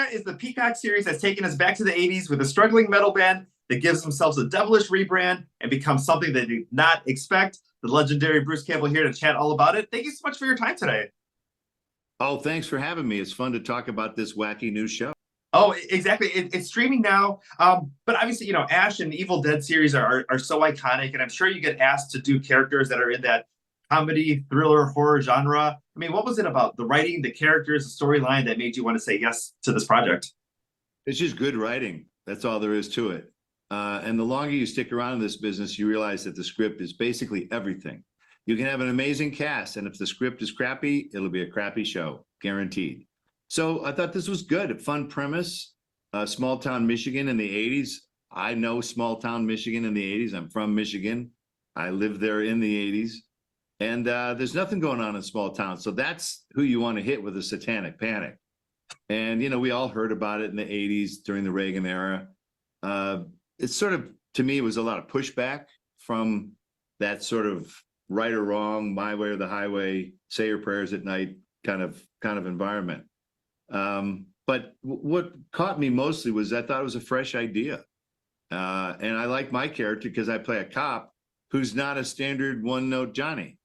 Hysteria is the Peacock series that's taken us back to the 80s with a struggling metal band that gives themselves a devilish rebrand and becomes something they did not expect. The legendary Bruce Campbell here to chat all about it. Thank you so much for your time today. Oh, thanks for having me. It's fun to talk about this wacky new show. Oh, exactly. It's streaming now. But obviously, Ash and Evil Dead series are so iconic, and I'm sure you get asked to do characters that are in that comedy, thriller, horror genre. I mean, what was it about the writing, the characters, the storyline that made you want to say yes to this project? It's just good writing. That's all there is to it. And the longer you stick around in this business, you realize that the script is basically everything. You can have an amazing cast, and if the script is crappy, it'll be a crappy show, guaranteed. So I thought this was good. A fun premise. Small town Michigan in the 80s. I know small town Michigan in the 80s. I'm from Michigan. I lived there in the 80s. And there's nothing going on in small towns. So that's who you want to hit with a satanic panic. And, we all heard about it in the 80s during the Reagan era. It's sort of, to me, it was a lot of pushback from that sort of right or wrong, my way or the highway, say your prayers at night kind of environment. But what caught me mostly was I thought it was a fresh idea. And I like my character because I play a cop who's not a standard one-note Johnny.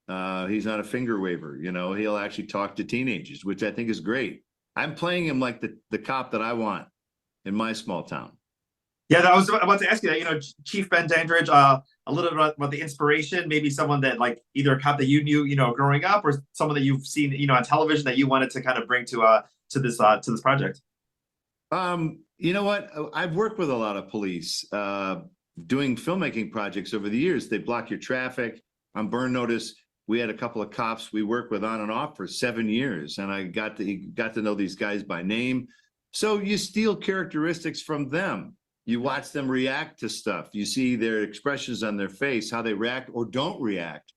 He's not a finger waver, he'll actually talk to teenagers, which I think is great. I'm playing him like the cop that I want in my small town. Yeah, I was about to ask you that, Chief Ben Dandridge, a little bit about the inspiration, maybe someone that like either a cop that you knew, growing up, or someone that you've seen, on television that you wanted to kind of bring to this project. You know what? I've worked with a lot of police doing filmmaking projects over the years. They block your traffic. On Burn Notice, we had a couple of cops we worked with on and off for 7 years, and I got to know these guys by name. So you steal characteristics from them. You watch them react to stuff. You see their expressions on their face, how they react or don't react.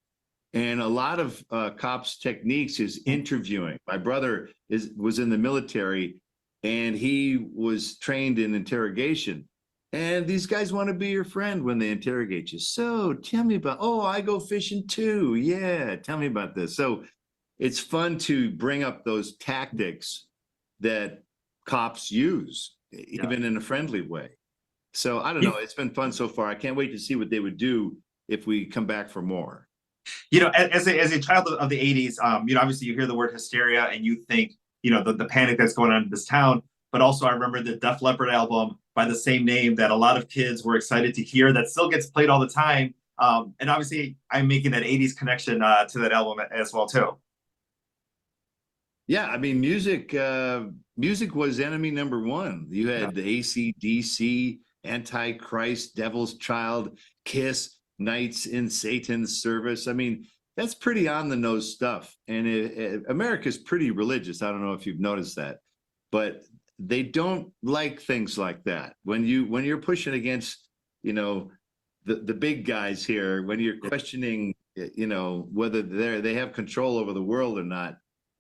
And a lot of cops' techniques is interviewing. My brother was in the military, and he was trained in interrogation. And these guys want to be your friend when they interrogate you. So tell me about, I go fishing too. Yeah, tell me about this. So it's fun to bring up those tactics that cops use, even in a friendly way. So I don't know. It's been fun so far. I can't wait to see what they would do if we come back for more. As a child of the 80s, obviously you hear the word hysteria and you think, the panic that's going on in this town. But also I remember the Def Leppard album by the same name that a lot of kids were excited to hear, that still gets played all the time. And obviously I'm making that 80s connection to that album as well too. Yeah, I mean, music was enemy number one. You had the AC/DC, Antichrist, Devil's Child, Kiss, Knights in Satan's Service. I mean, that's pretty on the nose stuff. And America's pretty religious. I don't know if you've noticed that, but they don't like things like that. When you're pushing against, the big guys here, when you're questioning, whether they have control over the world or not,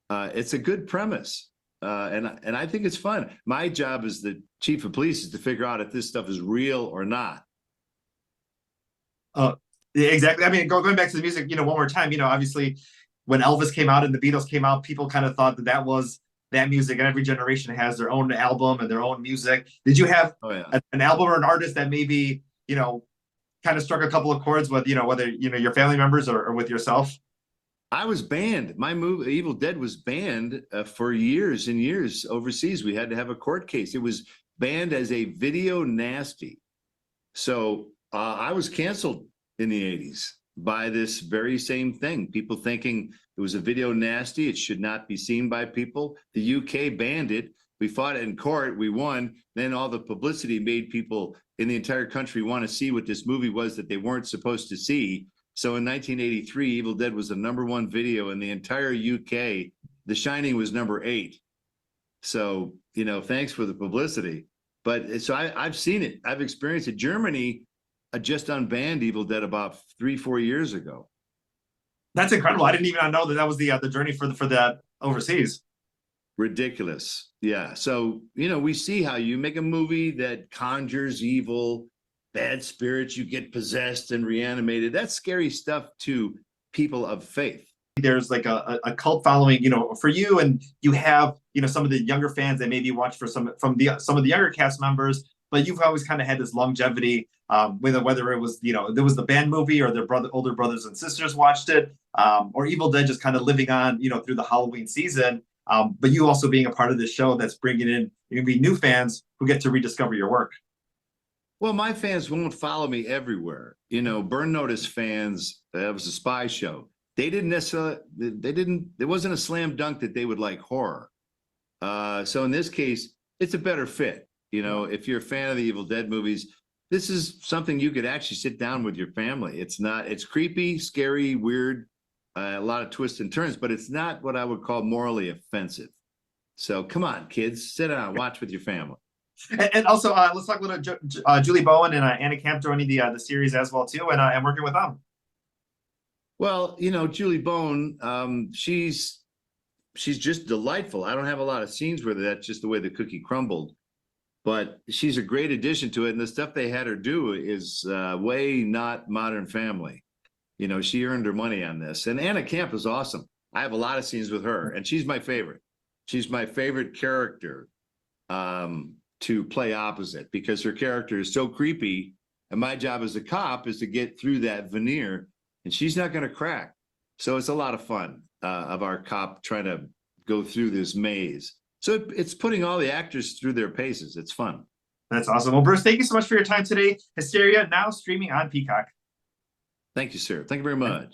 it's a good premise. And I think it's fun. My job as the chief of police is to figure out if this stuff is real or not. Yeah, exactly. I mean, going back to the music, one more time, obviously when Elvis came out and the Beatles came out, people kind of thought that was that music, and every generation has their own album and their own music. Did you have an album or an artist that maybe, kind of struck a couple of chords with, whether, your family members or with yourself? I was banned. My movie Evil Dead was banned for years and years overseas. We had to have a court case. It was banned as a video nasty. So I was canceled in the 80s by this very same thing. People thinking it was a video nasty. It should not be seen by people. The UK banned it. We fought it in court. We won. Then all the publicity made people in the entire country want to see what this movie was that they weren't supposed to see. So in 1983, Evil Dead was the #1 video in the entire UK. The Shining was #8. So, thanks for the publicity. But so I've seen it. I've experienced it. Germany just unbanned Evil Dead about 3-4 years ago. That's incredible. I didn't even know that was the journey for that overseas. Ridiculous. Yeah. So, we see how you make a movie that conjures evil, bad spirits, you get possessed and reanimated. That's scary stuff to people of faith. there's like a cult following, for you, and you have, some of the younger fans that maybe watch for some of the younger cast members, but you've always kind of had this longevity, whether it was, there was the band movie or their older brothers and sisters watched it, or Evil Dead just kind of living on, through the Halloween season. But you also being a part of this show that's bringing in, you can be new fans who get to rediscover your work. Well, my fans won't follow me everywhere. Burn Notice fans, that was a spy show. They didn't necessarily, there wasn't a slam dunk that they would like horror. So in this case, it's a better fit. If you're a fan of the Evil Dead movies, this is something you could actually sit down with your family. It's creepy, scary, weird, a lot of twists and turns, but it's not what I would call morally offensive. So come on, kids, sit down, watch with your family. And also, let's talk a little Julie Bowen and Anna Camp joining the series as well too, and working with them. Well, Julie Bowen, she's just delightful. I don't have a lot of scenes with her. That's just the way the cookie crumbled. But she's a great addition to it, and the stuff they had her do is way not Modern Family. She earned her money on this. And Anna Camp is awesome. I have a lot of scenes with her, and she's my favorite. She's my favorite character to play opposite, because her character is so creepy, and my job as a cop is to get through that veneer, and she's not going to crack. So it's a lot of fun of our cop trying to go through this maze. So it's putting all the actors through their paces. It's fun. That's awesome. Well, Bruce, thank you so much for your time today. Hysteria, now streaming on Peacock. Thank you, sir. Thank you very much.